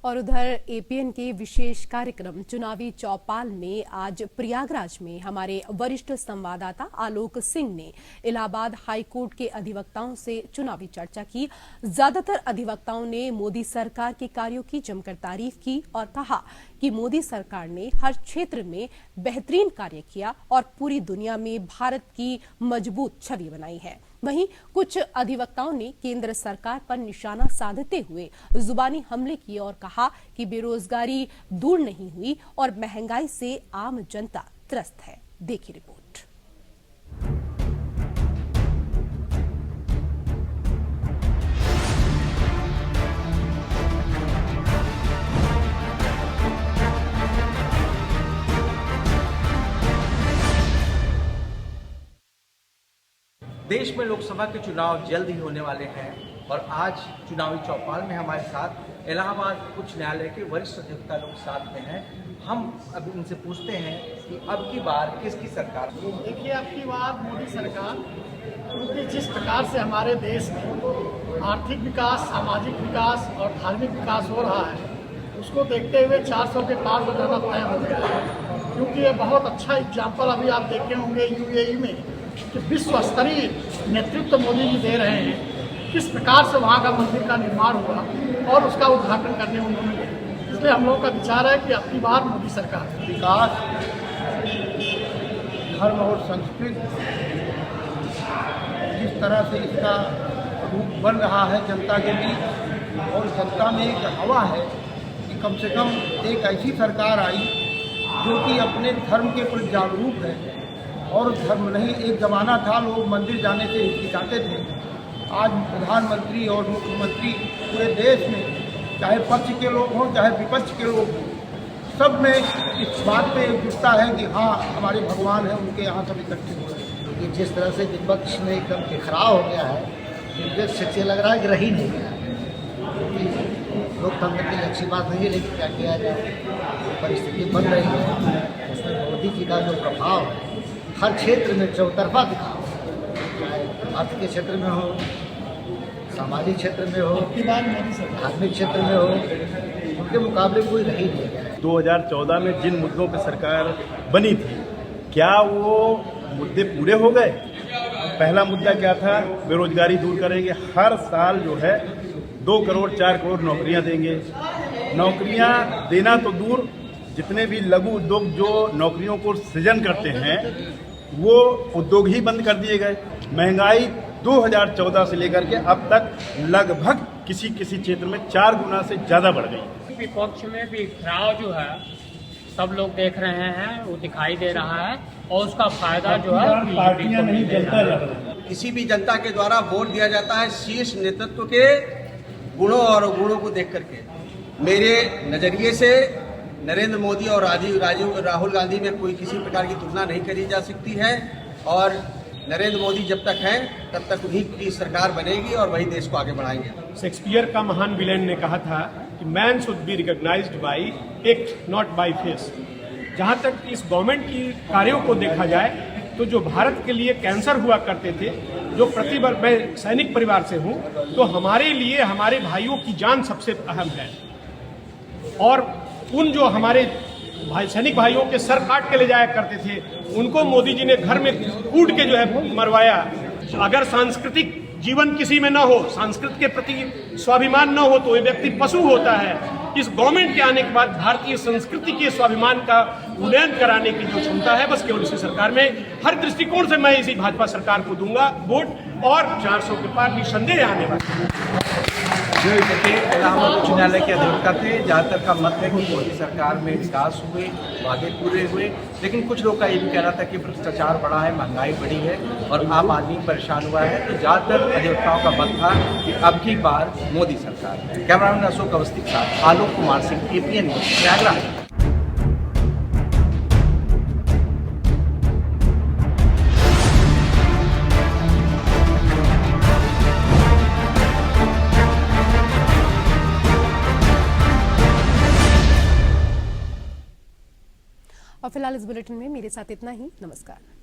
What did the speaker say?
और उधर एपीएन के विशेष कार्यक्रम चुनावी चौपाल में आज प्रयागराज में हमारे वरिष्ठ संवाददाता आलोक सिंह ने इलाहाबाद हाईकोर्ट के अधिवक्ताओं से चुनावी चर्चा की। ज्यादातर अधिवक्ताओं ने मोदी सरकार के कार्यों की जमकर तारीफ की और कहा कि मोदी सरकार ने हर क्षेत्र में बेहतरीन कार्य किया और पूरी दुनिया में भारत की मजबूत छवि बनाई है। वहीं कुछ अधिवक्ताओं ने केंद्र सरकार पर निशाना साधते हुए जुबानी हमले किए और कहा कि बेरोजगारी दूर नहीं हुई और महंगाई से आम जनता त्रस्त है। देखिए रिपोर्ट। देश में लोकसभा के चुनाव जल्द ही होने वाले हैं और आज चुनावी चौपाल में हमारे साथ इलाहाबाद उच्च न्यायालय के वरिष्ठ अधिवक्ता लोग साथ में हैं। हम अभी उनसे पूछते हैं कि अब की बार किसकी सरकार। देखिए, अब की बार मोदी सरकार, क्योंकि जिस प्रकार से हमारे देश में आर्थिक विकास, सामाजिक विकास और धार्मिक विकास हो रहा है, उसको देखते हुए 400 के पार हो जाना तय हो गया है। क्योंकि ये बहुत अच्छा एग्जाम्पल अभी आप देखे होंगे यूएई में कि विश्व स्तरीय नेतृत्व मोदी जी दे रहे हैं। किस प्रकार से वहाँ का मंदिर का निर्माण हुआ और उसका उद्घाटन करने उन्होंने गए। इसलिए हम लोगों का विचार है कि अब की बार मोदी सरकार विकास, धर्म और संस्कृति जिस तरह से इसका रूप बन रहा है जनता के बीच, और जनता में एक हवा है कि कम से कम एक ऐसी सरकार आई जो कि अपने धर्म के प्रति जागरूक है। और धर्म नहीं, एक ज़माना था लोग मंदिर जाने से हिचकिचाते थे। आज प्रधानमंत्री और मुख्यमंत्री पूरे देश में, चाहे पक्ष के लोग हों चाहे विपक्ष के लोग हों, सब में इस बात पे एकजुटता है कि हाँ, हमारे भगवान हैं, उनके यहाँ सब इकट्ठे हो रहे हैं। क्योंकि जिस तरह से विपक्ष में एकदम बिखराव हो गया है, मुझे सच्चे लग रहा है कि रह ही नहीं गया। लोकतंत्र की अच्छी बात नहीं है, लेकिन क्या किया जाए, परिस्थिति बन रही है। उसमें मोदी जी का जो प्रभाव है हर क्षेत्र में चौतरफा दिखा, चाहे अर्थ के क्षेत्र में हो, सामाजिक क्षेत्र में हो, धार्मिक क्षेत्र में हो, उनके मुकाबले कोई रही नहीं है। 2014 में जिन मुद्दों पर सरकार बनी थी, क्या वो मुद्दे पूरे हो गए? पहला मुद्दा क्या था? बेरोजगारी दूर करेंगे। हर साल जो है 2 करोड़ 4 करोड़ नौकरियां देंगे। नौकरियां देना तो दूर, जितने भी लघु उद्योग जो नौकरियों को सृजन करते हैं वो उद्योग ही बंद कर दिए गए। महंगाई 2014 से लेकर के अब तक लगभग किसी क्षेत्र में 4 गुना से ज़्यादा बढ़ गई। विपक्ष में भी खराव जो है सब लोग देख रहे हैं, वो दिखाई दे रहा है और उसका फायदा जो है पार्टियां नहीं, जनता ज़्यादा। किसी भी जनता के द्वारा वोट दिया जाता है शीर्ष नेतृत्व के गुणों और अवगुणों को देख करके। मेरे नजरिए से नरेंद्र मोदी और राहुल गांधी में कोई किसी प्रकार की तुलना नहीं करी जा सकती है और नरेंद्र मोदी जब तक हैं तब तक उन्हीं की सरकार बनेगी और वही देश को आगे बढ़ाएंगे। शेक्सपियर का महान विलेन ने कहा था कि man should be recognised by act not by face. जहां तक इस गवर्नमेंट की कार्यों को देखा जाए तो जो भारत के लिए कैंसर हुआ करते थे, जो प्रतिवर्ष, मैं सैनिक परिवार से हूं, तो हमारे लिए हमारे भाइयों की जान सबसे अहम है। और उन जो हमारे सैनिक भाइयों के सर काट के ले जाया करते थे, उनको मोदी जी ने घर में कूट के जो है मरवाया। अगर सांस्कृतिक जीवन किसी में न हो, संस्कृति के प्रति स्वाभिमान न हो, तो ये व्यक्ति पशु होता है। इस गवर्नमेंट के आने के बाद भारतीय संस्कृति के स्वाभिमान का उन्नयन कराने की जो क्षमता है, बस केवल इसी सरकार में। हर दृष्टिकोण से मैं इसी भाजपा सरकार को दूंगा वोट और 400 के पार निसंदेह आने वाले। जो इलाहाबाद उच्च न्यायालय के अधिवक्ता थे, ज़्यादातर का मत है कि मोदी सरकार में विकास हुए, वादे पूरे हुए, लेकिन कुछ लोग का ये भी कहना था कि भ्रष्टाचार बढ़ा है, महंगाई बढ़ी है और आम आदमी परेशान हुआ है। तो ज़्यादातर अधिवक्ताओं का मत था कि अब की बार मोदी सरकार। कैमरामैन अशोक अवस्थी के साथ आलोक कुमार सिंह, एपीएन प्रयागराज। और फिलहाल इस बुलेटिन में मेरे साथ इतना ही। नमस्कार।